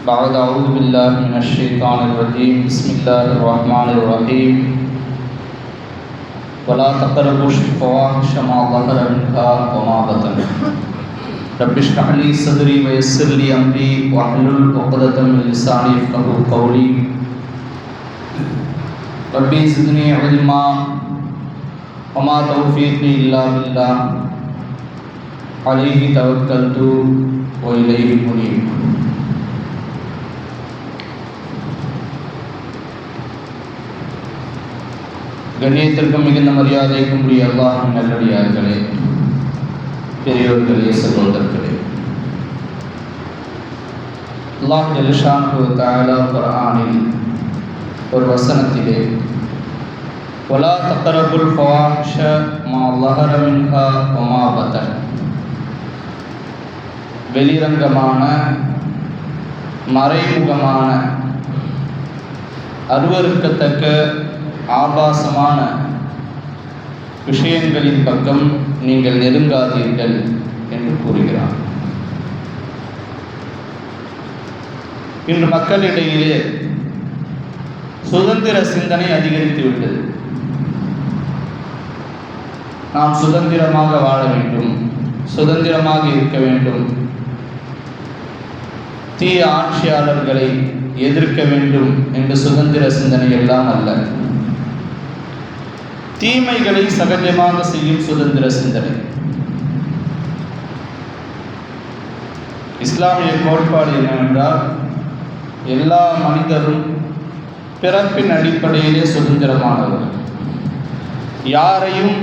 بعد أعوذ بالله من الشيطان الرجيم بسم الله الرحمن الرحيم ولا تقربوا الفواحش ما ظهر منها وما بطن رب اشرح لي صدري ويسر لي أمري واحلل عقدة من لساني يفقهوا قولي ربي زدني علما وما توفيقي إلا بالله عليه توكلت وإليه منيب. கண்ணியத்திற்கும் மிகுந்த மரியாதைக்கும் உரிய அல்லாஹ்வின் நல்லடியார்களே, பெரியோர்களே, சகோதரர்களே, அல்லாஹ் ஜல்ல ஷானுஹு தஆலா குர்ஆனில் ஒரு வசனத்திலே வலா தக்ரபுல் ஃபவாஹிஷ மா ظهر மின்ஹா வமா பதன், வெளிரங்கமான மறைமுகமான அருவருக்கத்தக்க ஆபாசமான விஷயங்களின் பக்கம் நீங்கள் நெருங்காதீர்கள் என்று கூறுகிறார். இன்று மக்களிடையிலே சுதந்திர சிந்தனை அதிகரித்துவிட்டது. நாம் சுதந்திரமாக வாழ வேண்டும், சுதந்திரமாக இருக்க வேண்டும், தீய ஆட்சியாளர்களை எதிர்க்க வேண்டும் என்று சுதந்திர சிந்தனை எல்லாம் அல்ல, தீமைகளை சகஜமாக செய்யும் சுதந்திர சிந்தனை. இஸ்லாமிய கோட்பாடு என்னவென்றால், எல்லா மனிதரும் பிறப்பின் அடிப்படையிலே சுதந்திரமானவர், யாரையும்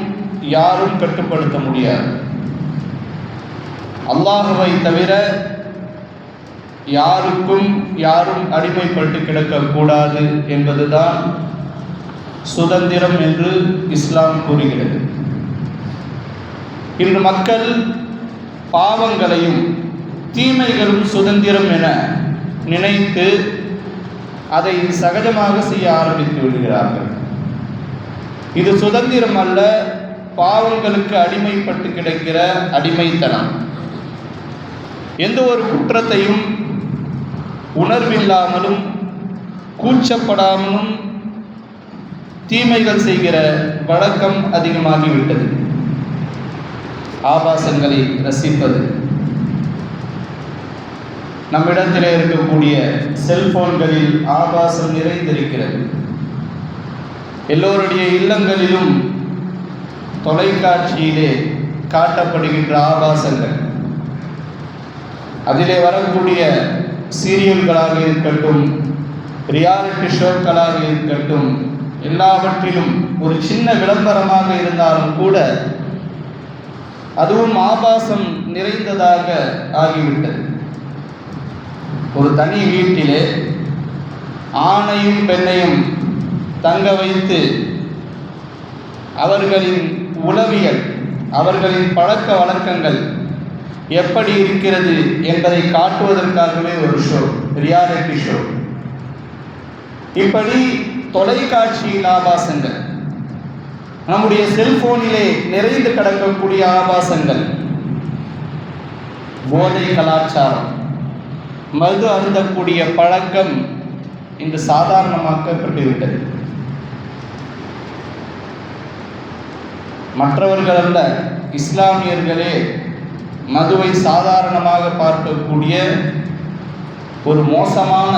யாரும் கட்டுப்படுத்த முடியாது. அல்லாஹ்வை தவிர யாருக்கும் யாரும் அடிமைப்பட்டு கிடக்கக்கூடாது என்பதுதான் சுதந்திரம் என்று இஸ்லாம் கூறுகிறது. இன்று மக்கள் பாவங்களையும் தீமைகளும் சுதந்திரம் என நினைத்து அதை சகஜமாக செய்ய ஆரம்பித்து விடுகிறார்கள். இது சுதந்திரம் அல்ல, பாவங்களுக்கு அடிமைப்பட்டு கிடக்கிற அடிமைத்தனம். எந்த ஒரு குற்றத்தையும் உணர்வில்லாமலும் கூச்சப்படாமலும் தீமைகள் செய்கிற வழக்கம் அதிகமாகிவிட்டது. ஆபாசங்களை ரசிப்பது, நம்மிடத்தில் இருக்கக்கூடிய செல்போன்களில் ஆபாசம் நிறைந்திருக்கிறது. எல்லோருடைய இல்லங்களிலும் தொலைக்காட்சியிலே காட்டப்படுகின்ற ஆபாசங்கள், அதிலே வரக்கூடிய சீரியல்களாக இருக்கட்டும், ரியாலிட்டி ஷோக்களாக இருக்கட்டும், எல்லாவற்றிலும் ஒரு சின்ன விளம்பரமாக இருந்தாலும் கூட அதுவும் ஆபாசம் நிறைந்ததாக ஆகிவிட்டது. ஒரு தனி வீட்டிலே ஆணையும் பெண்ணையும் தங்க வைத்து அவர்களின் உளவியல், அவர்களின் பழக்க வழக்கங்கள் எப்படி இருக்கிறது என்பதை காட்டுவதற்காகவே ஒரு ஷோ, ரியாலிட்டி ஷோ. இப்படி தொலைக்காட்சியில் ஆபாசங்கள், நம்முடைய செல்போனிலே நிறைந்து கிடக்கக்கூடிய ஆபாசங்கள், போதை கலாச்சாரம், மது அருந்தக்கூடிய பழக்கம் இன்று சாதாரணமாக்கப்பட்டுவிட்டது. மற்றவர்கள் அல்ல, இஸ்லாமியர்களே மதுவை சாதாரணமாக பார்க்கக்கூடிய ஒரு மோசமான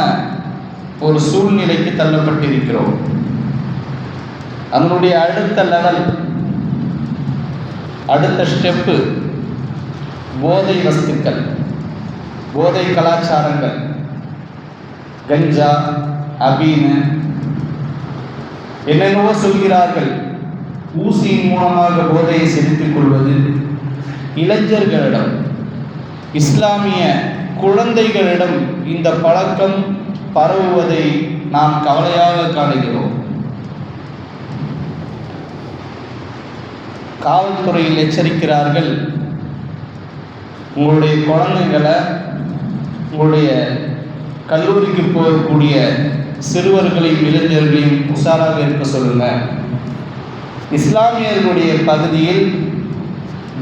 ஒரு சூழ்நிலைக்கு தள்ளப்பட்டிருக்கிறோம். அதனுடைய அடுத்த லெவல், அடுத்த ஸ்டெப்பு போதை வஸ்துக்கள், போதை கலாச்சாரங்கள், கஞ்சா, அபீனு, என்னென்னவோ சொல்கிறார்கள். ஊசியின் மூலமாக போதையை செலுத்திக் கொள்வது, இளைஞர்களிடம், இஸ்லாமிய குழந்தைகளிடம் இந்த பழக்கம் பரவுவதை நாம் கவலையாக காணுகிறோம். காவல்துறையில் எச்சரிக்கிறார்கள், உங்களுடைய குழந்தைகளை, உங்களுடைய கல்லூரிக்கு போகக்கூடிய சிறுவர்களையும் இளைஞர்களையும் உஷாராக இருக்க சொல்லுங்க. இஸ்லாமியர்களுடைய பகுதியில்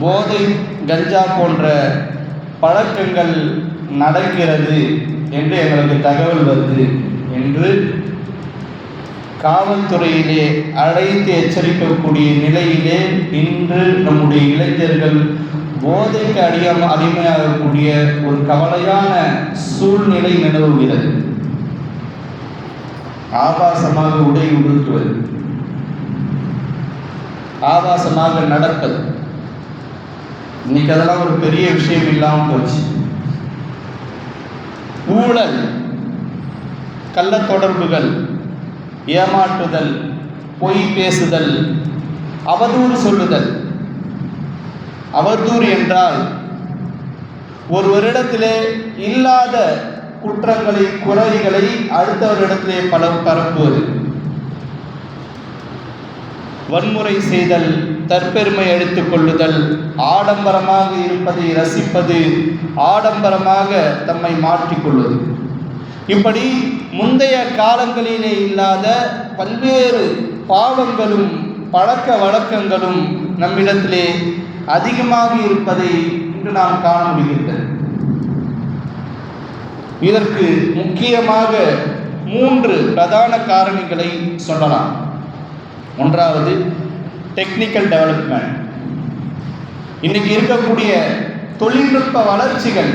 போதை, கஞ்சா போன்ற பழக்கங்கள் நடக்கிறது என்று எங்களுக்கு தகவல் வருது என்று காவல்துறையிலே அழைத்து எச்சரிக்கக்கூடிய நிலையிலே இன்று நம்முடைய இளைஞர்கள் போதைக்கு அடிமையாகக்கூடிய ஒரு கவலையான சூழ்நிலை நிலவுகிறது. ஆபாசமாக உடை உடுத்துவது, ஆபாசமாக நடப்பது, இன்னைக்கு அதெல்லாம் ஒரு பெரிய விஷயம் இல்லாமல் போச்சு. ஊழல், கள்ள தொடர்புகள், ஏமாற்றுதல், பொய் பேசுதல், அவதூறு சொல்லுதல். அவதூறு என்றால் ஒருவரிடத்திலே இல்லாத குற்றங்களை, குறைகளை அடுத்தவரிடத்திலே பரப்புவது. வன்முறை செய்தல், தற்பெருமை எடுத்துக் கொள்ளுதல், ஆடம்பரமாக இருப்பதை ரசிப்பது, ஆடம்பரமாக தம்மை மாற்றிக்கொள்வது. இப்படி முந்தைய காலங்களிலே இல்லாத பல்வேறு பாவங்களும் பழக்க வழக்கங்களும் நம்மிடத்திலே அதிகமாக இருப்பதை இன்று நாம் காண முடிகின்றது. இதற்கு முக்கியமாக 3 பிரதான காரணிகளை சொல்லலாம். ஒன்றாவது, டெக்னிக்கல் டெவலப்மெண்ட். இன்னைக்கு இருக்கக்கூடிய தொழில்நுட்ப வளர்ச்சிகள்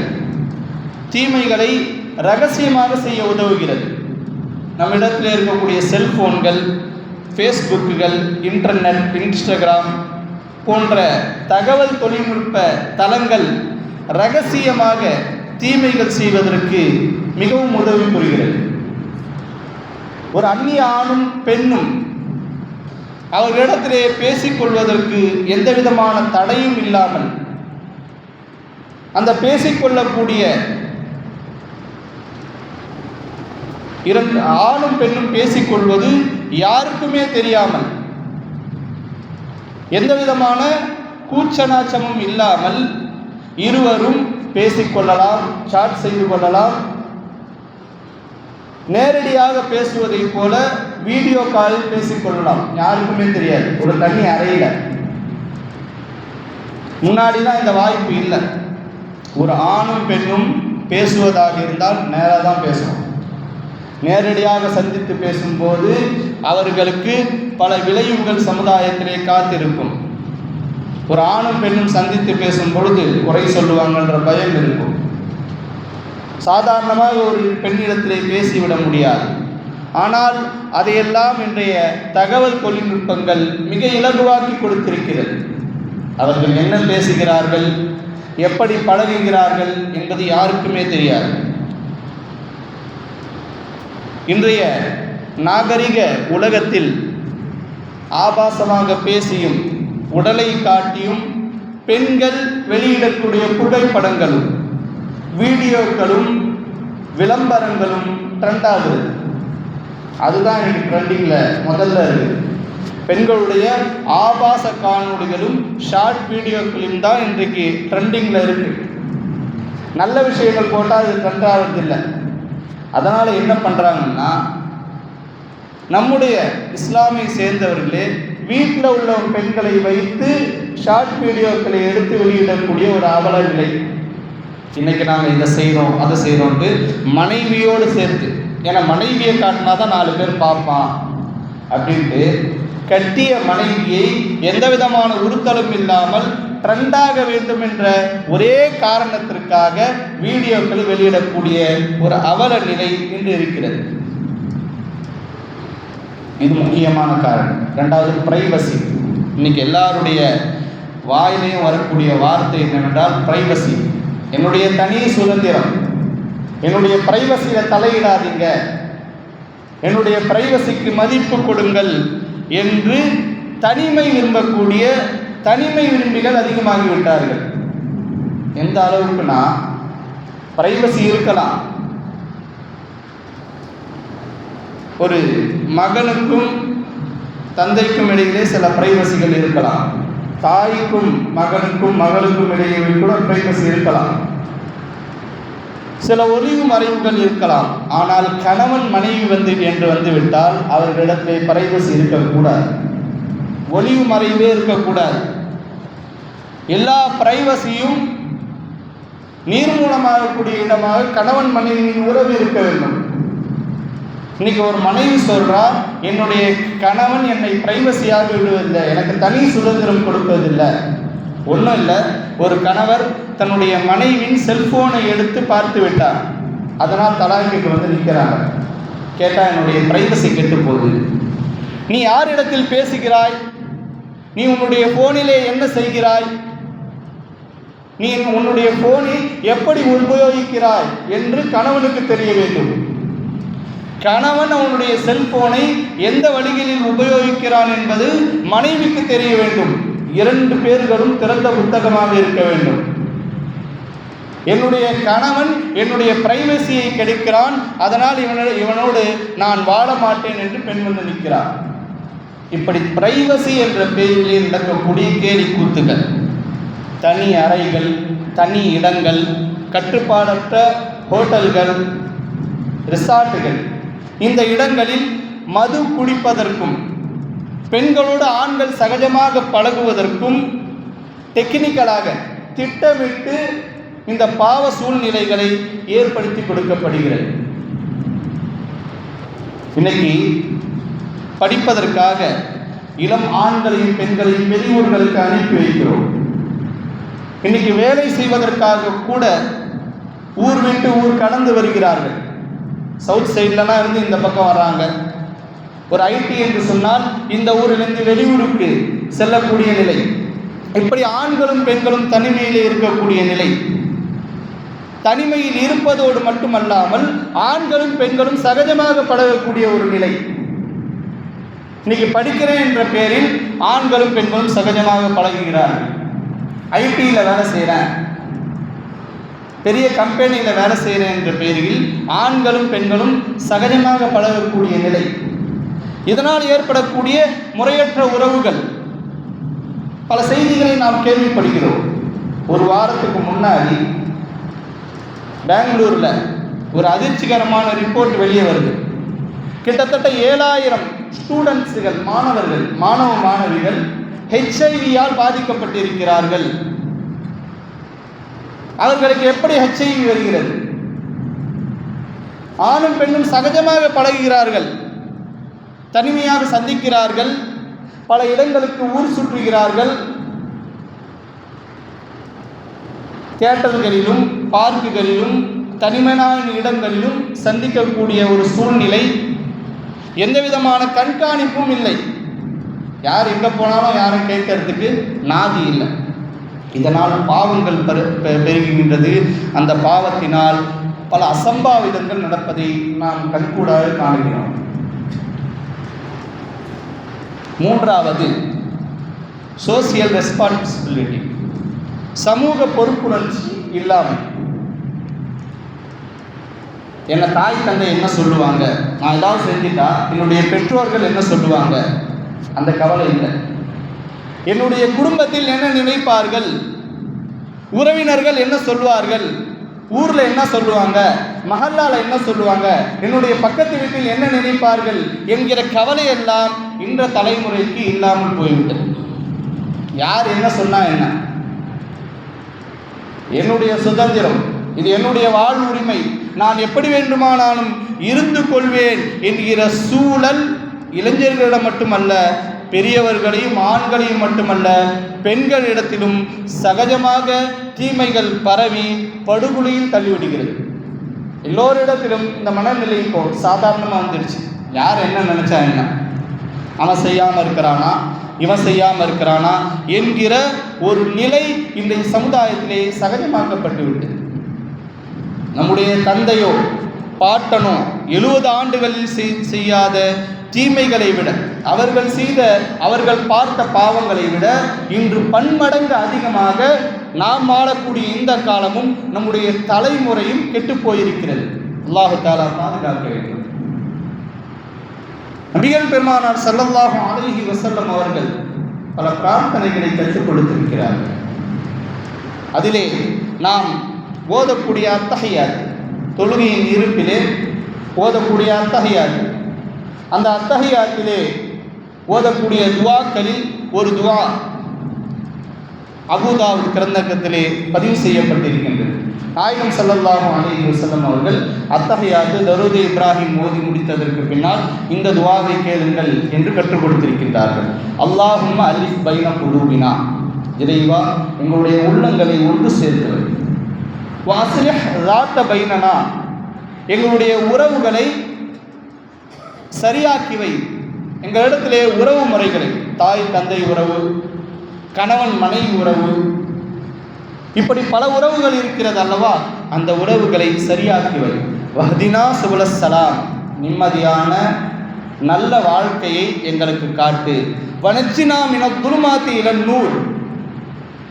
தீமைகளை ரகசியமாக செய்ய உதவுகிறது. நம்மிடத்தில் இருக்கக்கூடிய செல்போன்கள், ஃபேஸ்புக்குகள், இன்டர்நெட், இன்ஸ்டாகிராம் போன்ற தகவல் தொழில்நுட்ப தளங்கள் ரகசியமாக தீமைகள் செய்வதற்கு மிகவும் உதவி புரிகிறது. ஒரு அந்நிய ஆணும் பெண்ணும் அவர்களிடத்திலே பேசிக்கொள்வதற்கு எந்த விதமான தடையும் இல்லாமல் அந்த பேசிக்கொள்ளக்கூடிய ஆணும் பெண்ணும் பேசிக்கொள்வது யாருக்குமே தெரியாமல், எந்த விதமான கூச்சநாச்சமும் இல்லாமல் இருவரும் பேசிக்கொள்ளலாம், சாட் செய்து கொள்ளலாம். நேரடியாக பேசுவதை போல வீடியோ காலில் பேசிக்கொள்ளலாம், யாருக்குமே தெரியாது. ஒரு தனி அறையில். முன்னாடிதான் இந்த வாய்ப்பு இல்லை. ஒரு ஆணும் பெண்ணும் பேசுவதாக இருந்தால் நேராக தான் பேசணும். நேரடியாக சந்தித்து பேசும்போது அவர்களுக்கு பல விளைவுகள் சமுதாயத்திலே காத்திருக்கும். ஒரு ஆணும் பெண்ணும் சந்தித்து பேசும் பொழுது குறை சொல்லுவாங்கன்ற பயம் இருக்கும். சாதாரணமாக ஒரு பெண்ணிடத்திலே பேசிவிட முடியாது. ஆனால் அதையெல்லாம் இன்றைய தகவல் தொழில்நுட்பங்கள் மிக இலகுவாக்கி கொடுத்திருக்கிறது. அவர்கள் என்ன பேசுகிறார்கள், எப்படி பழகுகிறார்கள் என்பது யாருக்குமே தெரியாது. இன்றைய நாகரிக உலகத்தில் ஆபாசமாக பேசியும் உடலை காட்டியும் பெண்கள் வெளியிடக்கூடிய புகைப்படங்களும் வீடியோக்களும் விளம்பரங்களும் ட்ரெண்ட் ஆகுது. அதுதான் இன்னைக்கு ட்ரெண்டிங்கில் முதல்ல இருக்குது. பெண்களுடைய ஆபாச காணொளிகளும் ஷார்ட் வீடியோக்களும் தான் இன்றைக்கு ட்ரெண்டிங்கில் இருக்குது. நல்ல விஷயங்கள் போட்டால் அது ட்ரெண்ட் ஆகிறதில்லை. அதனால் என்ன பண்ணுறாங்கன்னா, நம்முடைய இஸ்லாமை சேர்ந்தவர்களே வீட்டில் உள்ள பெண்களை வைத்து ஷார்ட் வீடியோக்களை எடுத்து வெளியிடக்கூடிய ஒரு அவல நிலை. இன்றைக்கி நாங்கள் இதை செய்கிறோம், அதை செய்கிறோன்ட்டு மனைவியோடு சேர்த்து, ஏன்னா மனைவியை காட்டினா தான் 4 பேர் பார்ப்பான் அப்படின்ட்டு கட்டிய மனைவியை எந்த விதமான உறுத்தலும் இல்லாமல் ட்ரெண்டாக வேண்டும் என்ற ஒரே காரணத்திற்காக வீடியோக்களை வெளியிடக்கூடிய ஒரு அவல நிலை இன்று இருக்கிறது. இது முக்கியமான காரணம். 2வது, பிரைவசி. இன்னைக்கு எல்லாருடைய வாயிலையும் வரக்கூடிய வார்த்தை என்னவென்றால் பிரைவசி. என்னுடைய தனி சுதந்திரம், என்னுடைய பிரைவசியில் தலையிடாதீங்க, என்னுடைய பிரைவசிக்கு மதிப்பு கொடுங்கள் என்று தனிமை விரும்பக்கூடிய தனிமை விரும்பிகள் அதிகமாகிவிட்டார்கள். எந்த அளவுக்குனா, பிரைவசி இருக்கலாம், ஒரு மகனுக்கும் தந்தைக்கும் இடையிலே சில பிரைவசிகள் இருக்கலாம், தாய்க்கும் மகனுக்கும் மகளுக்கும் இடையே கூட பிரைவசி இருக்கலாம், சில ஒளிவு மறைவுகள் இருக்கலாம். ஆனால் கணவன் மனைவி என்று வந்துவிட்டால் அவர்களிடத்திலே பிரைவசி இருக்கக்கூடாது, ஒளிவு மறைவே இருக்கக்கூடாது. எல்லா பிரைவசியும் நீர் மூலமாகக்கூடிய இடமாக கணவன் மனைவியின் உறவு இருக்க வேண்டும். இன்னைக்கு ஒரு மனைவி சொல்றா, என்னுடைய கணவன் என்னை பிரைவசியாக விடுவதில்லை, எனக்கு தனி சுதந்திரம் கொடுப்பதில்லை. ஒன்றும் இல்லை, ஒரு கணவர் தன்னுடைய மனைவியின் செல்போனை எடுத்து பார்த்து விட்டார், அதனால் தலாக்குக்கு வந்து நிற்கிறாங்க. கேட்டால் என்னுடைய பிரைவசி கெட்டு போகுது. நீ யாரிடத்தில் பேசுகிறாய், நீ உன்னுடைய போனிலே என்ன செய்கிறாய், நீ உன்னுடைய போனை எப்படி உபயோகிக்கிறாய் என்று கணவனுக்கு தெரிய வேண்டும். கணவன் அவனுடைய செல்போனை எந்த வழிகளில் உபயோகிக்கிறான் என்பது மனைவிக்கு தெரிய வேண்டும். 2 பேர்களும் திறந்த புத்தகமாக இருக்க வேண்டும். என்னுடைய கணவன் என்னுடைய பிரைவசியை கெடுக்கிறான், அதனால் இவனோடு நான் வாழ மாட்டேன் என்று பெண் வந்து நிற்கிறார். இப்படி பிரைவசி என்ற பெயரில் நடக்கக்கூடிய கேலி கூத்துகள், தனி அறைகள், தனி இடங்கள், கட்டுப்பாடற்ற ஹோட்டல்கள், ரிசார்ட்டுகள், இந்த இடங்களில் மது குடிப்பதற்கும் பெண்களோடு ஆண்கள் சகஜமாக பழகுவதற்கும் டெக்னிக்கலாக திட்டமிட்டு இந்த பாவ சூழ்நிலைகளை ஏற்படுத்தி கொடுக்கப்படுகிறது. இன்னைக்கு படிப்பதற்காக இளம் ஆண்களையும் பெண்களையும் வெளியூர்களுக்கு அனுப்பி வைக்கிறோம். இன்னைக்கு வேலை செய்வதற்காக கூட ஊர் விட்டு ஊர் கடந்து வருகிறார்கள். சவுத் சைட்லலாம் இருந்து இந்த பக்கம் வர்றாங்க. ஒரு ஐடி என்று சொன்னால் இந்த ஊரிலிருந்து வெளியூருக்கு செல்லக்கூடிய நிலை. இப்படி ஆண்களும் பெண்களும் தனிமையிலே இருக்கக்கூடிய நிலை. தனிமையில் இருப்பதோடு மட்டுமல்லாமல் ஆண்களும் பெண்களும் சகஜமாக பழகக்கூடிய ஒரு நிலை. இன்னைக்கு படிக்கிறேன் என்ற பெயரில் ஆண்களும் பெண்களும் சகஜமாக பழகுகிறார்கள். ஐடியில் வேலை செய்கிறேன், பெரிய கம்பெனியில் வேலை செய்கிறேன் என்ற பெயரில் ஆண்களும் பெண்களும் சகஜமாக பழகக்கூடிய நிலை. இதனால் ஏற்படக்கூடிய முறையற்ற உறவுகள், பல செய்திகளை நாம் கேள்விப்படுகிறோம். ஒரு வாரத்துக்கு முன்னாடி பெங்களூரில் ஒரு அதிர்ச்சிகரமான ரிப்போர்ட் வெளியே வருது. கிட்டத்தட்ட 7000 ஸ்டூடெண்ட்ஸுகள், மாணவ மாணவிகள் HIV-யால் பாதிக்கப்பட்டிருக்கிறார்கள். அவர்களுக்கு எப்படி HIV வருகிறது? ஆணும் பெண்ணும் சகஜமாக பழகுகிறார்கள், தனிமையாக சந்திக்கிறார்கள், பல இடங்களுக்கு ஊர் சுற்றுகிறார்கள், தியேட்டர்களிலும் பார்க்குகளிலும் தனிமையான இடங்களிலும் சந்திக்கக்கூடிய ஒரு சூழ்நிலை. எந்த விதமான கண்காணிப்பும் இல்லை. யார் எங்கே போனாலும் யாரும் கேட்கறதுக்கு நாதி இல்லை. இதனால் பாவங்கள் பெருகுகின்றது. அந்த பாவத்தினால் பல அசம்பாவிதங்கள் நடப்பதை நாம் கண்கூடாக காணுகிறோம். 3வது சோசியல் ரெஸ்பான்சிபிலிட்டி, சமூக பொறுப்புணர்ச்சி இல்லாமல். என்ன தாய் தந்தை என்ன சொல்லுவாங்க, நான் ஏதாவது செஞ்சுட்டா என்னுடைய பெற்றோர்கள் என்ன சொல்லுவாங்க, அந்த கவலை இல்லை. என்னுடைய குடும்பத்தில் என்ன நினைப்பார்கள், உறவினர்கள் என்ன சொல்லுவார்கள், ஊரில் என்ன சொல்லுவாங்க, மஹல்லால என்ன சொல்லுவாங்க, என்னுடைய பக்கத்து வீட்டில் என்ன நினைப்பார்கள் என்கிற கவலையெல்லாம் இன்ற தலைமுறைக்கு இல்லாமல் போய்விட்டது. யார் என்ன சொன்னா என்ன, என்னுடைய சுதந்திரம், இது என்னுடைய வாழ்வுரிமை, நான் எப்படி வேண்டுமானாலும் இருந்து கொள்வேன் என்கிற சூழல் இளைஞர்களிடம் மட்டுமல்ல, பெரியவர்களையும் ஆண்களையும் மட்டுமல்ல, பெண்களிடத்திலும் சகஜமாக தீமைகள் பரவி படுகொலையில் தள்ளிவிடுகிறது. எல்லோரிடத்திலும் இந்த மனநிலை இப்போ சாதாரணமாக வந்துடுச்சு. யார் என்ன நினைச்சா என்ன, அவன் செய்யாமல் இருக்கிறானா, இவன் செய்யாமல் இருக்கிறானா என்கிற ஒரு நிலை இன்றைய சமுதாயத்திலே சகஜமாக்கப்பட்டு விட்டது. நம்முடைய தந்தையோ பாட்டனோ 70 ஆண்டுகளில் செய்யாத தீமைகளை விட, அவர்கள் பார்த்த பாவங்களை விட இன்று பன்மடங்கு அதிகமாக நாம் வாழக்கூடிய இந்த காலமும் நம்முடைய தலைமுறையும் கெட்டு போயிருக்கிறது. அல்லாஹ் தஆலா பாதுகாக்க வேண்டும். நபிகள் பெருமானார் ஸல்லல்லாஹு அலைஹி வஸல்லம் அவர்கள் பல பிரார்த்தனைகளை கற்றுக் கொடுத்திருக்கிறார்கள். அதிலே நாம் ஓதக்கூடிய அத்தஹியாத், தொழுகையின் இருப்பிலே ஓதக்கூடிய அத்தஹியாத், அந்த அத்தஹியாத்திலே ஓதக்கூடிய துவாக்களில் ஒரு துவா அபூ தாவூத் கிரந்தத்திலே பதிவு செய்யப்பட்டிருக்கின்றது. நாயகம் ஸல்லல்லாஹு அலைஹி வஸல்லம் அவர்கள் அத்தஹியாத்து தரூத் இப்ராஹிம் ஓதி முடித்ததற்கு பின்னால் இந்த துஆவை கேளுங்கள் என்று கற்றுக் கொடுத்திருக்கின்றார்கள். அல்லாஹும்ம அலிஃப் பைன குலூபினா, இறைவா எங்களுடைய உள்ளங்களை ஒன்று சேர்த்து வை. வஅஸ்லிஹ் ஸாத்த பைனனா, எங்களுடைய உறவுகளை சரியாக்கி வை. எங்களிடத்திலே உறவு முறைகளை, தாய் தந்தை உறவு, கணவன் மனைவி உறவு, இப்படி பல உறவுகள் இருக்கிறது அல்லவா, அந்த உறவுகளை சரியாக்கி வை. வஹ்தினா சுபுலஸ் ஸலாம், நிம்மதியான நல்ல வாழ்க்கையை எங்களுக்கு காட்டு. வனஜ்ஜினா மினத் துலுமாத்தி இலன் நூர்,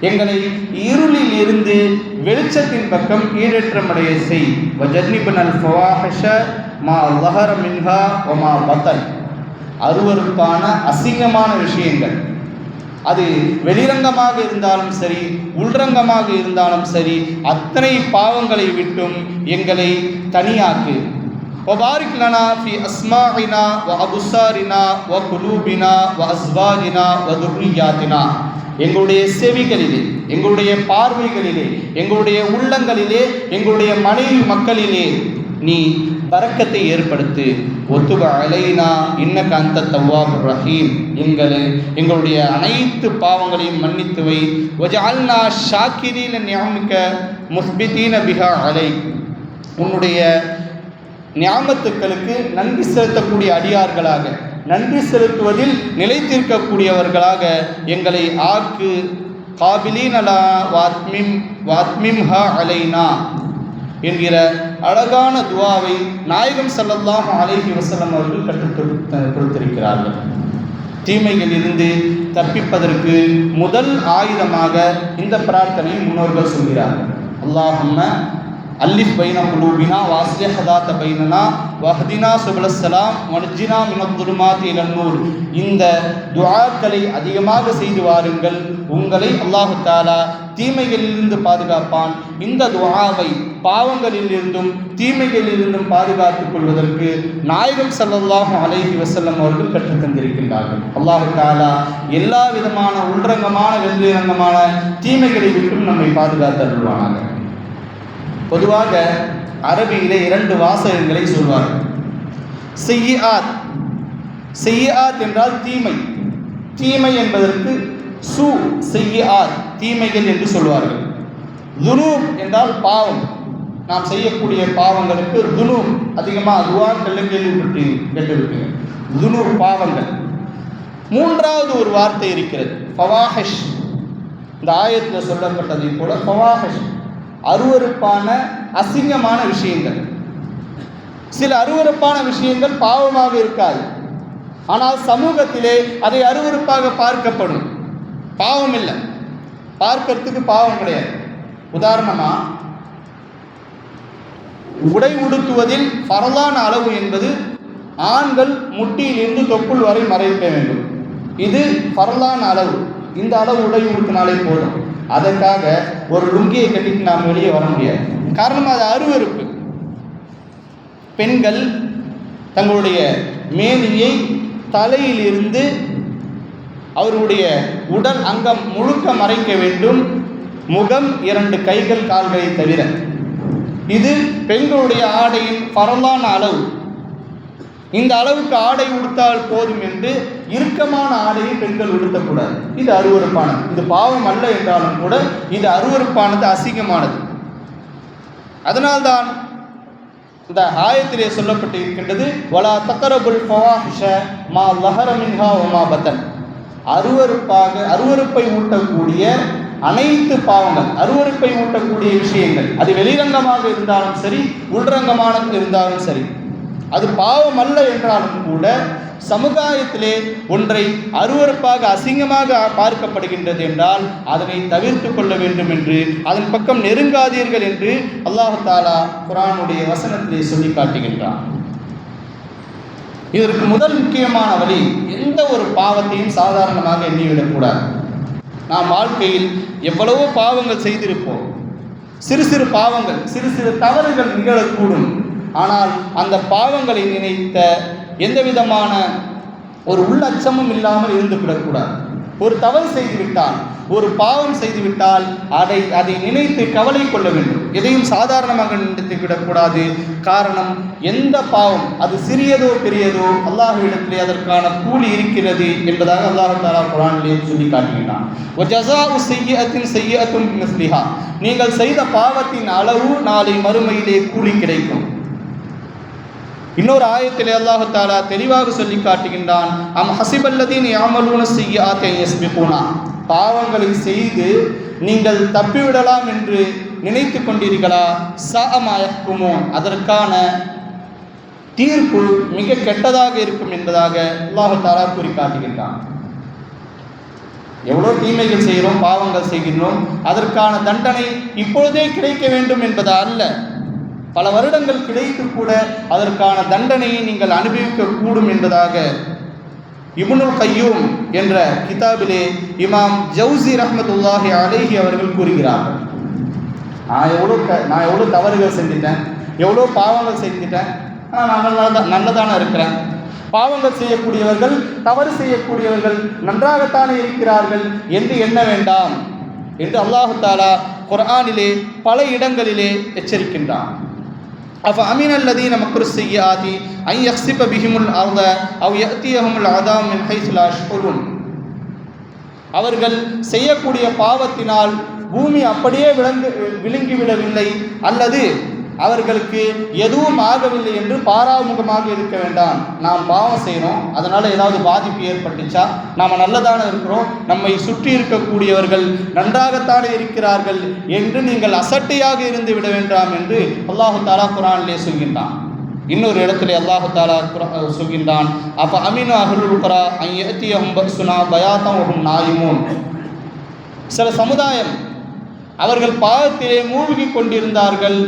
எங்களை இருளில் இருந்து வெளிச்சத்தின் பக்கம் ஈடேற்றமடைய செய். வஜன்னிபுனல் ஃபவாஹிஷ மா ஸஹர மின்ஹா வ மா பத்தன், அருவருப்பான அசிங்கமான விஷயங்கள், அது வெளிரங்கமாக இருந்தாலும் சரி உள்ரங்கமாக இருந்தாலும் சரி, அத்தனை பாவங்களை விட்டும் எங்களை தனியாக்கு. வபாரிக் லனா ஃபி அஸ்மாஇனா வ அபுசாரினா வ குலூபினா வ அஸ்வாஜினா வ துர்ரியாத்தினா, எங்களுடைய செவிகளிலே, எங்களுடைய பார்வைகளிலே, எங்களுடைய உள்ளங்களிலே, எங்களுடைய மனைவி மக்களிலே நீ பரக்கத்தை ஏற்படுத்து. ஒத்துப அலைனா இன்னக அன்த தவ்வாபுர் ரஹீம், எங்களுடைய அனைத்து பாவங்களையும் மன்னித்து வை. வஜஅல்னா ஷாக்கிரீன நிஅமிக முஸ்பிதீன பிஹா அலை, உன்னுடைய நியாமத்துக்களுக்கு நன்றி செலுத்தக்கூடிய அடியார்களாக, நன்றி செலுத்துவதில் நிலைத்திருக்கக்கூடியவர்களாக எங்களை ஆக்கு. காபிலீனலா வாத்மிம்ஹா அலைனா என்கிற அழகான துஆவை நாயகம் ஸல்லல்லாஹு அலைஹி வஸல்லம் அவர்கள் கற்றுக் கொடுத்திருக்கிறார்கள். தீமைகளிலிருந்து தப்பிப்பதற்கு முதல் ஆயுதமாக இந்த பிரார்த்தனை முன்னோர்கள் சொல்கிறார்கள். அல்லாஹும்ம அல்லிஃப் பைன குலூபினா வாஸ்லிஹ் ஸாத்த பைனனா வஹ்தினா சுபுலஸ் ஸலாம் வனஜ்ஜினா மினத் துலுமாத்தி இலன் நூர். இந்த துஆக்களை அதிகமாக செய்து வாருங்கள், உங்களை அல்லாஹு தஆலா தீமைகளிலிருந்து பாதுகாப்பான். இந்த துஆவை பாவங்களிலிருந்தும் தீமைகளிலிருந்தும் பாதுகாத்துக் கொள்வதற்கு நாயகம் ஸல்லல்லாஹு அலைஹி வஸல்லம் அவர்கள் கற்றுத் தந்திருக்கின்றார்கள். அல்லாஹு தஆலா எல்லா விதமான உள்ரங்கமான வெளிரங்கமான தீமைகளை விட்டும் நம்மை பாதுகாத்து அருள்வானாக. பொதுவாக அரபியிலே 2 வாசகங்களை சொல்வார்கள். செய்யிஆத், செய்யிஆத் என்றால் தீமை, தீமை என்பதற்கு சு செய்யிஆத் தீமைகள் என்று சொல்வார்கள். துனூப் என்றால் பாவம், நாம் செய்யக்கூடிய பாவங்களுக்கு துனூப், அதிகமாக துஆக்களில் கேட்டிருப்பீங்க. துனூப் பாவங்கள். மூன்றாவது ஒரு வார்த்தை இருக்கிறது, ஃபவாஹிஷ். இந்த ஆயத்தில் சொல்லப்பட்டதை போல ஃபவாஹிஷ், அருவருப்பான அசிங்கமான விஷயங்கள். சில அருவருப்பான விஷயங்கள் பாவமாக இருக்காது, ஆனால் சமூகத்திலே அதை அருவருப்பாக பார்க்கப்படும். பாவம் இல்லை, பார்க்கறதுக்கு பாவம் கிடையாது. உதாரணமா, உடை உடுத்துவதில் ஃபர்லான அளவு என்பது ஆண்கள் முட்டியிலிருந்து தொப்புள் வரை மறைக்க வேண்டும். இது ஃபர்லான அளவு. இந்த அளவு உடை உடுத்தினாலே போதும். அதற்காக ஒரு லுங்கியை கட்டிட்டு நாம் வெளியே வர முடியாது. காரணம், அது அருவருப்பு. பெண்கள் தங்களுடைய மேனியை தலையிலிருந்து அவருடைய உடல் அங்கம் முழுக்க மறைக்க வேண்டும், முகம், 2 கைகள் கால்களை தவிர. இது பெண்களுடைய ஆடையின் பரலான அளவு. இந்த அளவுக்கு ஆடை உடுத்தால் போதும் என்று இறுக்கமான ஆடையை பெண்கள் உடுத்தக்கூடாது. இது அருவருப்பானது. இது பாவம் அல்ல என்றாலும் கூட இது அருவருப்பானது, அசிங்கமானது. அதனால்தான் இந்த ஆயத்திலே சொல்லப்பட்டு இருக்கின்றது, வலா தக்ரபுல் ஃபவாஹிஷ மா ஸஹர மின்ஹா வ மா பத்தன். அருவருப்பை ஊட்டக்கூடிய அனைத்து பாவங்கள், அருவருப்பை ஊட்டக்கூடிய விஷயங்கள், அது வெளிரங்கமாக இருந்தாலும் சரி உள்ரங்கமாக இருந்தாலும் சரி, அது பாவம் அல்ல என்றாலும் கூட சமுதாயத்திலே ஒன்றை அருவருப்பாக அசிங்கமாக பார்க்கப்படுகின்றது என்றால் அதனை தவிர்த்து கொள்ள வேண்டும் என்று, அதன் பக்கம் நெருங்காதீர்கள் என்று அல்லாஹ் தஆலா குர்ஆனுடைய வசனத்திலே சொல்லி காட்டுகின்றான். இதற்கு முதல் முக்கியமான வழி, எந்த ஒரு பாவத்தையும் சாதாரணமாக எண்ணிவிடக்கூடாது. நாம் வாழ்க்கையில் எவ்வளவோ பாவங்கள் செய்திருப்போம். சிறு சிறு பாவங்கள், சிறு சிறு தவறுகள் நிகழக்கூடும். ஆனால் அந்த பாவங்களை நினைத்த எந்த விதமான ஒரு உள்ளச்சமும் இல்லாமல் இருந்து விடக்கூடாது. ஒரு தவறு செய்துவிட்டால், ஒரு பாவம் செய்துவிட்டால் அதை நினைத்து கவலை கொள்ள வேண்டும். எதையும் சாதாரணமாக நினைத்து விடக்கூடாது. காரணம், எந்த பாவம் அது சிறியதோ பெரியதோ அல்லாஹ்விடத்திலே அதற்கான கூலி இருக்கிறது என்பதாக அல்லாஹ் தஆலா குர்ஆனிலே சொல்லி காட்டுகிறான். வஜஸாஉ ஸய்யிஅத்தின் ஸய்யிஅத்துன் பிமிஸ்லிஹா, நீங்கள் செய்த பாவத்தின் அளவு நாளை மறுமையிலே கூலி கிடைக்கும். இன்னொரு ஆயத்திலே அல்லாஹ் தஆலா தெளிவாக சொல்லி காட்டுகின்றான். அம் ஹஸிபல்லதீன யஅமலூன ஸய்யிஆத்தி யஸ்பிகூனா, பாவங்களை செய்து நீங்கள் தப்பிவிடலாம் என்று நினைத்து கொண்டீர்களா? ஸஅமா யஹ்குமூன், அதற்கான தீர்ப்பு மிக கெட்டதாக இருக்கும் என்பதாக அல்லாஹ் தஆலா கூறி காட்டுகின்றான். எவ்வளோ தீமைகள் செய்கிறோம், பாவங்கள் செய்கின்றோம், அதற்கான தண்டனை இப்பொழுதே கிடைக்க வேண்டும் என்பதா அல்ல. பல வருடங்கள் கிடைத்து கூட அதற்கான தண்டனையை நீங்கள் அனுபவிக்கக்கூடும் என்பதாக இப்னுல் கய்யூம் என்ற கிதாபிலே இமாம் ஜவுசி ரஹ்மத்துல்லாஹி அலைஹி அவர்கள் கூறுகிறார்கள். நான் எவ்வளோ தவறுகள் செஞ்சிட்டேன், எவ்வளோ பாவங்கள் செஞ்சிட்டேன், நான் நல்லதானே இருக்கிறேன். பாவங்கள் செய்யக்கூடியவர்கள், தவறு செய்யக்கூடியவர்கள் நன்றாகத்தானே இருக்கிறார்கள் என்று எண்ண வேண்டாம் என்று அல்லாஹ் தஆலா குர்ஆனிலே பல இடங்களிலே எச்சரிக்கின்றான். அஃப அமினல்லதீன மக்ரு ஸய்யிஆத்தி அன் யக்ஸிப பிஹிமுல் அர்த அவ் யஅதியஹுமுல் அஸாபு மின் ஹைஸு லா யஷ்உரூன், அவர்கள் செய்யக்கூடிய பாவத்தினால் பூமி அப்படியே விழுங்கிவிடவில்லை அல்லது அவர்களுக்கு எதுவும் ஆகவில்லை என்று பாராமுகமாக இருக்க வேண்டாம். நாம் பாவம் செய்யணும், அதனால் ஏதாவது பாதிப்பு ஏற்பட்டுச்சா, நாம் நல்லதானே இருக்கிறோம், நம்மை சுற்றி இருக்கக்கூடியவர்கள் நன்றாகத்தானே இருக்கிறார்கள் என்று நீங்கள் அசட்டையாக இருந்து விட வேண்டாம் என்று அல்லாஹு தஆலா குர்ஆனிலே சொல்கின்றான். இன்னொரு இடத்துல அல்லாஹு தஆலா சொல்கின்றான். அப்ப அமீனு அஹ்லுல் குரா அன் யஅதியஹும் பஸ்ஸுனா பயாத்தன் வஹும் நாயிமூன், சில சமுதாயம் அவர்கள் பாவத்திலே மூழ்கி கொண்டிருந்தார்கள்,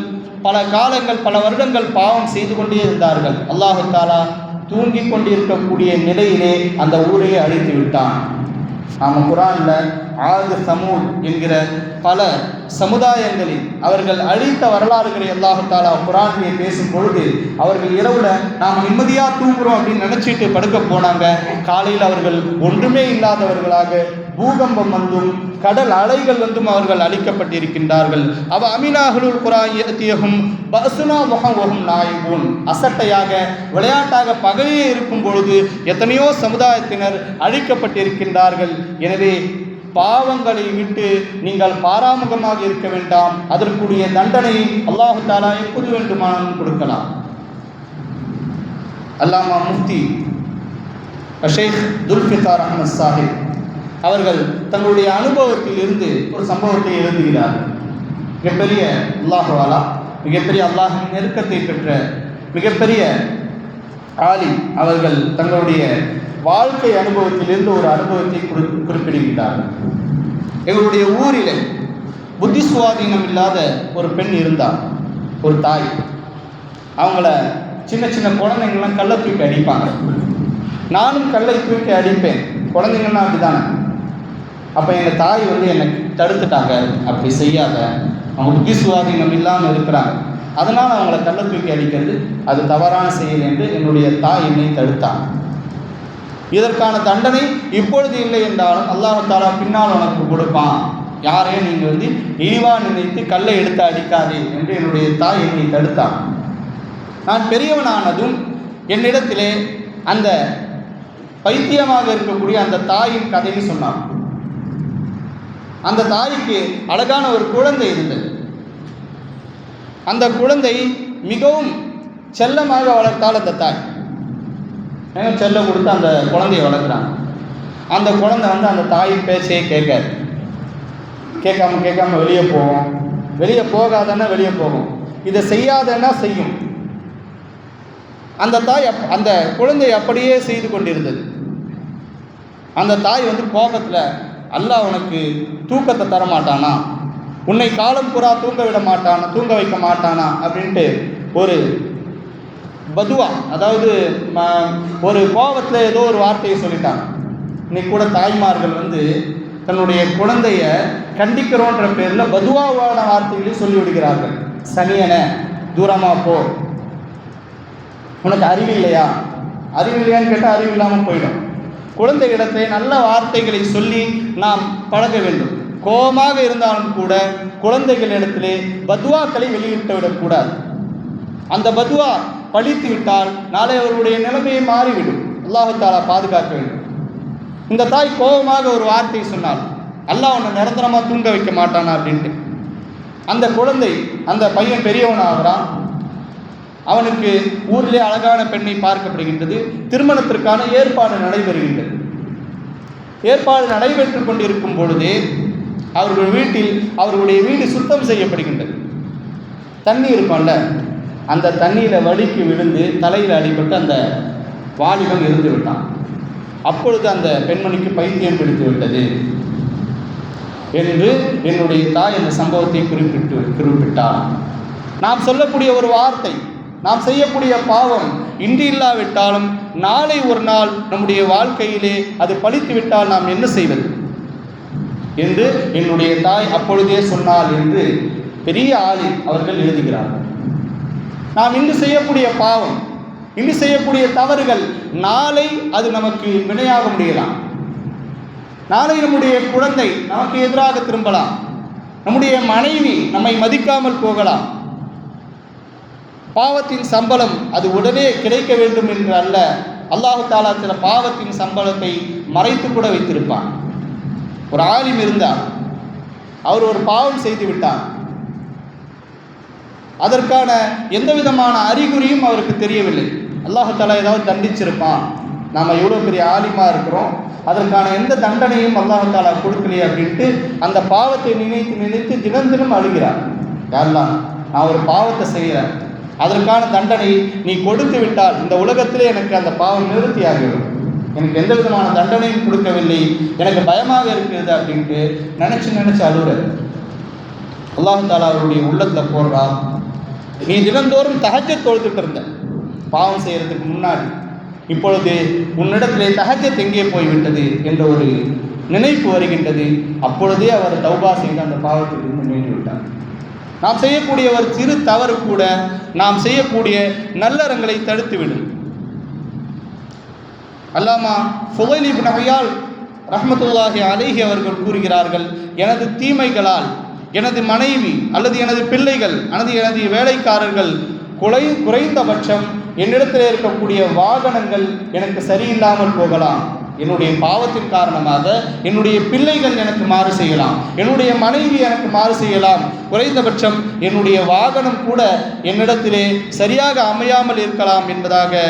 பல காலங்கள் பல வருடங்கள் பாவம் செய்து கொண்டே இருந்தார்கள். அல்லாஹ் தஆலா தூங்கி கொண்டிருக்கக்கூடிய நிலையிலே அந்த ஊரையே அழித்து விட்டான். நாம் குர்ஆனில் ஆது சமூத் என்கிற பல சமுதாயங்களில் அவர்கள் அழித்த வரலாறுகளை அல்லாஹ் தஆலா குர்ஆனிலே பேசும் பொழுது, அவர்கள் இரவுல நாம் நிம்மதியாக தூங்குறோம் அப்படின்னு நினச்சிட்டு படுக்க போனாங்க. காலையில் அவர்கள் ஒன்றுமே இல்லாதவர்களாக பூகம்பம் வந்தும் கடல் அலைகள் வந்தும் அவர்கள் அழிக்கப்பட்டிருக்கின்றார்கள். அவ அமீனாஹுல் குர்ஆன் யஅதியஹும் பஸ்ஸுனா வஹும் நாயிபூன், அசட்டையாக விளையாட்டாக பகலிலே இருக்கும் பொழுது எத்தனையோ சமுதாயத்தினர் அழிக்கப்பட்டிருக்கின்றார்கள். எனவே பாவங்களை விட்டு நீங்கள் பாராமுகமாக இருக்க வேண்டாம், அதற்குரிய தண்டனையை அல்லாஹ் தஆலா எப்போது வேண்டுமானாலும் கொடுக்கலாம். அல்லாமா முஃப்தி ஷேக் துல்ஃபிகார் அஹ்மத் சாஹிப் அவர்கள் தங்களுடைய அனுபவத்தில் இருந்து ஒரு சம்பவத்தை எழுதுகிறார்கள். மிகப்பெரிய அல்லாஹ்வாலா, மிகப்பெரிய அல்லாஹின் நெருக்கத்தை பெற்ற மிகப்பெரிய ஆலிம் அவர்கள் தங்களுடைய வாழ்க்கை அனுபவத்திலிருந்து ஒரு அனுபவத்தை குறிப்பிடுகிறார்கள். எங்களுடைய ஊரில் புத்தி சுவாதீனம் இல்லாத ஒரு பெண் இருந்தார், ஒரு தாய். அவங்கள சின்ன சின்ன குழந்தைங்கள்லாம் கல்லை தூக்கி அடிப்பாங்க. நானும் கல்லை தூக்கி அடிப்பேன், குழந்தைங்கன்னா அப்படிதானே. அப்போ எங்கள் தாய் என்னை தடுத்துட்டாங்க, அப்படி செய்யாத, அவங்க புத்தி சுவாதீனம் இல்லாமல் இருக்கிறாங்க, அதனால் அவங்கள கல்லை தூக்கி அடிக்கிறது அது தவறான செயல் என்று என்னுடைய தாய் என்னை தடுத்தாங்க. இதற்கான தண்டனை இப்பொழுது இல்லை என்றாலும் அல்லாஹ் தஆலா பின்னால் உனக்கு கொடுப்பான், யாரையும் நீங்கள் இழிவாக நினைத்து கல்லை எடுத்து அடிக்காதே என்று என்னுடைய தாய் என்னை தடுத்தார். நான் பெரியவனானதும் என்னிடத்திலே அந்த பைத்தியமாக இருக்கக்கூடிய அந்த தாயின் கதையை சொன்னான். அந்த தாய்க்கு அழகான ஒரு குழந்தை இருந்தது. அந்த குழந்தை மிகவும் செல்லமாக வளர்த்தால் அந்த தாய் செல்லம் கொடுத்து அந்த குழந்தையை வளர்க்குறாங்க. அந்த குழந்தை அந்த தாயின் பேச்சையே கேட்காது. கேட்காம வெளியே போகும், வெளியே போகாதன்னா வெளியே போகும், இதை செய்யாதன்னா செய்யும். அந்த தாய் அந்த குழந்தை அப்படியே செய்து கொண்டிருந்தது. அந்த தாய் கோபத்தில், அல்லாஹ் உனக்கு தூக்கத்தை தரமாட்டானா, உன்னை காலம் பூரா தூங்க விட மாட்டானா, தூங்க வைக்க மாட்டானா அப்படின்ட்டு ஒரு பதுவா, அதாவது ஒரு கோபத்தில் ஏதோ ஒரு வார்த்தையை சொல்லிட்டாங்க. இன்னைக்கு கூட தாய்மார்கள் தன்னுடைய குழந்தைய கண்டிக்கிறோன்ற பேரில் பதுவாவான வார்த்தைகளையும் சொல்லிவிடுகிறார்கள். சனியனை தூரமாக போ, உனக்கு அறிவில்லையா, அறிவில்லையான்னு கேட்டால் அறிவு இல்லாமல் போயிடும். குழந்தை இடத்தை நல்ல வார்த்தைகளை சொல்லி நாம் பழக வேண்டும். கோபமாக இருந்தாலும் கூட குழந்தைகளிடத்திலே பத்வாக்களை வெளியிட்டு விடக்கூடாது. அந்த பத்வா பழித்து விட்டால் நாளை அவருடைய நிலைமையை மாறிவிடும். அல்லாஹ் தஆலா பாதுகாக்க வேண்டும். இந்த தாய் கோபமாக ஒரு வார்த்தை சொன்னால் அல்லாஹ் உன்னை நிரந்தரமாக தூங்க வைக்க மாட்டானா அப்படின்ட்டு அந்த குழந்தை, அந்த பையன் பெரியவனாகிறான். அவனுக்கு ஊரிலே அழகான பெண்ணை பார்க்கப்படுகின்றது. திருமணத்திற்கான ஏற்பாடு நடைபெறுகின்றது. ஏற்பாடு நடைபெற்று கொண்டிருக்கும் பொழுதே அவர்கள் வீட்டில் அவர்களுடைய வீடு சுத்தம் செய்யப்படுகின்றது. தண்ணி இருக்கும்ல, அந்த தண்ணியில் வலிக்கு விழுந்து தலையில் அடிபட்டு அந்த வாலிபன் இருந்து விட்டான். அப்பொழுது அந்த பெண்மணிக்கு பைத்தியம் பிடித்து விட்டது என்று என்னுடைய தாய் அந்த சம்பவத்தை குறிப்பிட்டார். நாம் சொல்லக்கூடிய ஒரு வார்த்தை, நாம் செய்யக்கூடிய பாவம் இன்று இல்லாவிட்டாலும் நாளை ஒரு நாள் நம்முடைய வாழ்க்கையிலே அது பழித்து விட்டால் நாம் என்ன செய்வது என்று என்னுடைய தாய் அப்பொழுதே சொன்னாள் என்று பெரிய ஆளில் அவர்கள் எழுதுகிறார்கள். நாம் இன்று செய்யக்கூடிய பாவம், இன்று செய்யக்கூடிய தவறுகள் நாளை அது நமக்கு வினையாக முடியலாம். நாளை நம்முடைய குழந்தை நமக்கு எதிராக திரும்பலாம். நம்முடைய மனைவி நம்மை மதிக்காமல் போகலாம். பாவத்தின் சம்பளம் அது உடனே கிடைக்க வேண்டும் என்று அல்ல, அல்லாஹ் தஆலா சில பாவத்தின் சம்பளத்தை மறைத்து கூட வைத்திருப்பான். ஒரு ஆலிம் இருந்தார், அவர் ஒரு பாவம் செய்து விட்டார். அதற்கான எந்த விதமான அறிகுறியும் அவருக்கு தெரியவில்லை. அல்லாஹ் தஆலா ஏதாவது தண்டிச்சிருப்பான், நாம் எவ்வளோ பெரிய ஆலிமாக இருக்கிறோம், அதற்கான எந்த தண்டனையும் அல்லாஹ் தஆலா கொடுக்கலையே அப்படின்ட்டு அந்த பாவத்தை நினைத்து நினைத்து தினம் தினம் அழுகிறார். யாரெல்லாம் நான் ஒரு பாவத்தை செய்கிறேன், அதற்கான தண்டனை நீ கொடுத்து விட்டால் இந்த உலகத்திலே எனக்கு அந்த பாவம் நிவர்த்தியாகிடும், எனக்கு எந்த விதமான தண்டனையும் கொடுக்கவில்லை, எனக்கு பயமாக இருக்கிறது அப்படின்ட்டு நினச்சி அழுகிறார். அல்லாஹ் தஆலா அவருடைய உள்ளத்தில் போடுறார், நீ தினந்தோறும் தஹஜ்ஜத் தொழுதுட்டு இருந்த பாவம் செய்கிறதுக்கு முன்னாடி, இப்பொழுது உன்னிடத்திலே தஹஜ்ஜத் எங்கே போய்விட்டது என்ற ஒரு நினைப்பு வருகின்றது. அப்பொழுதே அவர் தௌபா செய்து அந்த பாவத்திலிருந்து மீண்டு விட்டார். நாம் செய்யக்கூடிய ஒரு சிறு தவறு கூட நாம் செய்யக்கூடிய நல்லறங்களை தடுத்துவிடும். அல்லாமா ஃபுதைல் இப்னு அய்யால் ரஹ்மத்துல்லாஹி அலைஹி அவர்கள் கூறுகிறார்கள், எனது தீமைகளால் எனது மனைவி அல்லது எனது பிள்ளைகள் அல்லது எனது வேலைக்காரர்கள் குறைந்தபட்சம் என்னிடத்தில் இருக்கக்கூடிய வாகனங்கள் எனக்கு சரியில்லாமல் போகலாம். என்னுடைய பாவத்தின் காரணமாக என்னுடைய பிள்ளைகள் எனக்கு மாறு செய்யலாம், என்னுடைய மனைவி எனக்கு மாறு செய்யலாம், குறைந்தபட்சம் என்னுடைய வாகனம் கூட என்னிடத்திலே சரியாக அமையாமல் இருக்கலாம் என்பதாக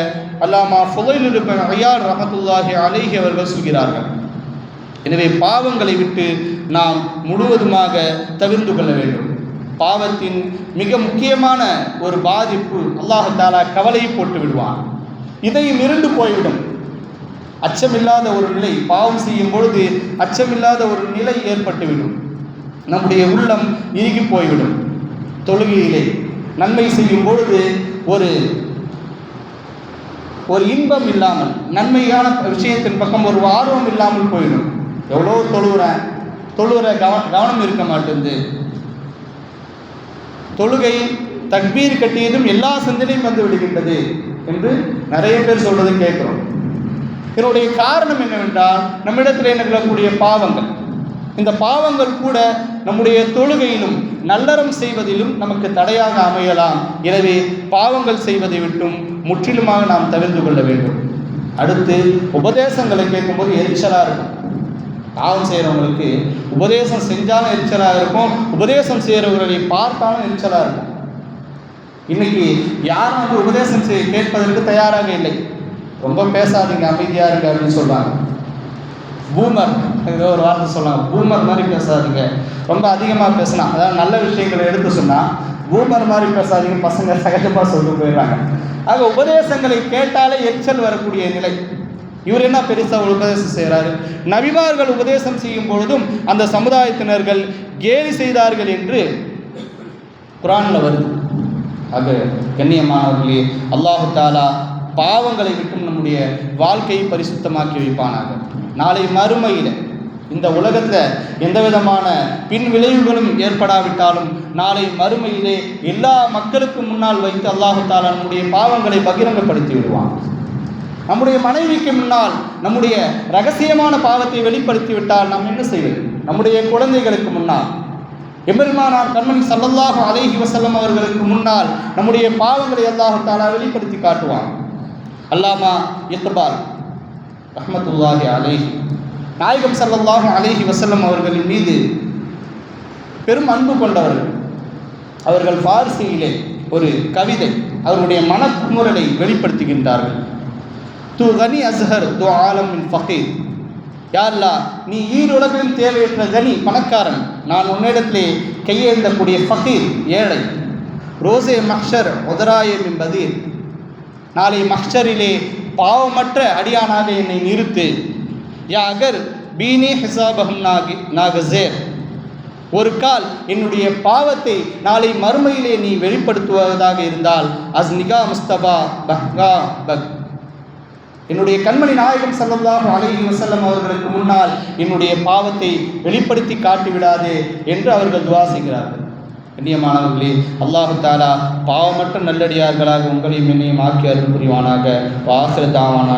அல்லாமா ஃபுதைல் இப்னு அய்யால் ரஹ்மத்துல்லாஹி அலைஹி அவர்கள் சொல்கிறார்கள். எனவே பாவங்களை விட்டு நாம் முழுவதுமாக தவிர்த்து கொள்ள வேண்டும். பாவத்தின் மிக முக்கியமான ஒரு பாதிப்பு அல்லாஹ் தஆலா கவலையை போட்டு விடுவான். இதையும் இருண்டு போய்விடும். அச்சமில்லாத ஒரு நிலை, பாவம் செய்யும் பொழுது அச்சமில்லாத ஒரு நிலை ஏற்பட்டுவிடும். நம்முடைய உள்ளம் இறுகி போய்விடும். தொழுகையிலே நன்மை செய்யும் பொழுது ஒரு இன்பம் இல்லாமல், நன்மையான விஷயத்தின் பக்கம் ஒரு ஆர்வம் இல்லாமல் போயிடும். எவ்வளோ தொழுகிற கவனம் இருக்க மாட்டேங்குது. தொழுகை தக்பீர் கட்டியதும் எல்லா சிந்தனையும் வந்து விடுகின்றது என்று நிறைய பேர் சொல்வதை கேட்கிறோம். இதனுடைய காரணம் என்னவென்றால் நம்மிடத்தில் நிகழக்கூடிய பாவங்கள். இந்த பாவங்கள் கூட நம்முடைய தொழுகையிலும் நல்லறம் செய்வதிலும் நமக்கு தடையாக அமையலாம். எனவே பாவங்கள் செய்வதை விட்டும் முற்றிலுமாக நாம் தவிர்த்து கொள்ள வேண்டும். அடுத்து உபதேசங்களை கேட்கும்போது எரிச்சலாக இருக்கும். பாவம் செய்கிறவங்களுக்கு உபதேசம் செஞ்சாலும் எரிச்சலாக இருக்கும், உபதேசம் செய்கிறவர்களை பார்த்தாலும் எரிச்சலாக இருக்கும். இன்னைக்கு யாரும் வந்து உபதேசம் கேட்பதற்கு தயாராக இல்லை. ரொம்ப பேசாதீங்க, அமைதியாக இருக்கு அப்படின்னு சொல்கிறாங்க. பூமர் ஏதோ ஒரு வார்த்தை சொன்னாங்க, பூமர் மாதிரி பேசாதீங்க, ரொம்ப அதிகமாக பேசலாம், அதாவது நல்ல விஷயங்களை எடுத்து சொன்னால் பூமர் மாதிரி பேசாதீங்க, பசங்க சகஜமாக சொல்லிட்டு போயிடுறாங்க. ஆக உபதேசங்களை கேட்டாலே எரிச்சல் வரக்கூடிய நிலை. இவர் என்ன பெருசாக உபதேசம் செய்கிறாரு? நபிமார்கள் உபதேசம் செய்யும் பொழுதும் அந்த சமுதாயத்தினர்கள் கேலி செய்தார்கள் என்று குர்ஆனில் வருது. ஆக கண்ணியமானவர்களே, அல்லாஹ் தஆலா பாவங்களை விட்டும் நம்முடைய வாழ்க்கையை பரிசுத்தமாக்கி வைப்பானாக. நாளை மறுமையில் இந்த உலகத்தில் எந்த விதமான பின் விளைவுகளும் ஏற்படாவிட்டாலும் நாளை மறுமையிலே எல்லா மக்களுக்கும் முன்னால் வைத்து அல்லாஹ் தஆலா நம்முடைய பாவங்களை பகிரங்கப்படுத்தி விடுவான். நம்முடைய மனைவிக்கு முன்னால் நம்முடைய ரகசியமான பாவத்தை வெளிப்படுத்தி விட்டால் நாம் என்ன செய்வது? நம்முடைய குழந்தைகளுக்கு முன்னால், எம்பெருமானார் கண்மணி ஸல்லல்லாஹு அலைஹி வஸல்லம் அவர்களுக்கு முன்னால் நம்முடைய பாவங்களை அல்லாஹ் தஆலா வெளிப்படுத்தி காட்டுவான். அல்லாமா இக்பால் ரஹ்மத்துல்லாஹி அலைஹி நாயகம் ஸல்லல்லாஹு அலைஹி வஸல்லம் அவர்களின் மீது பெரும் அன்பு கொண்டவர்கள். அவர்கள் ஃபார்சியிலே ஒரு கவிதை அவர்களுடைய மனக்குமுறலை வெளிப்படுத்துகின்றார்கள். து கனி அஸ்ஹர் து ஆலம் மின் ஃபகீர். யா அல்லாஹ், நீ ஈருலகிலும் தேவையற்ற கனி பணக்காரன், நான் உன்னிடத்திலே கையேந்தக்கூடிய ஃபகீர் ஏழை. ரோசே மஹ்ஷர் உதராயே மின் பதீர். நாளை மஹ்ஷரிலே பாவமற்ற அடியானாக என்னை நிறுத்து. யா அகர் பீனி ஹிசாபஹும் நாகசேர். ஒரு கால் என்னுடைய பாவத்தை நாளை மறுமையிலே நீ வெளிப்படுத்துவதாக இருந்தால் அஸ்னிகா முஸ்தபா பஹ்கா பக். என்னுடைய கண்மணி நாயகம் ஸல்லல்லாஹு அலைஹி வஸல்லம் அவர்களுக்கு முன்னால் என்னுடைய பாவத்தை வெளிப்படுத்தி காட்டிவிடாதே என்று அவர்கள் துஆ செய்கிறார்கள். கண்ணியமானவர்களே, அல்லாஹு தஆலா பாவமற்ற நல்லடியார்களாக உங்களையும் என்னையும் ஆக்கி அருள் புரிவானாக. வாஹிரு தாவானா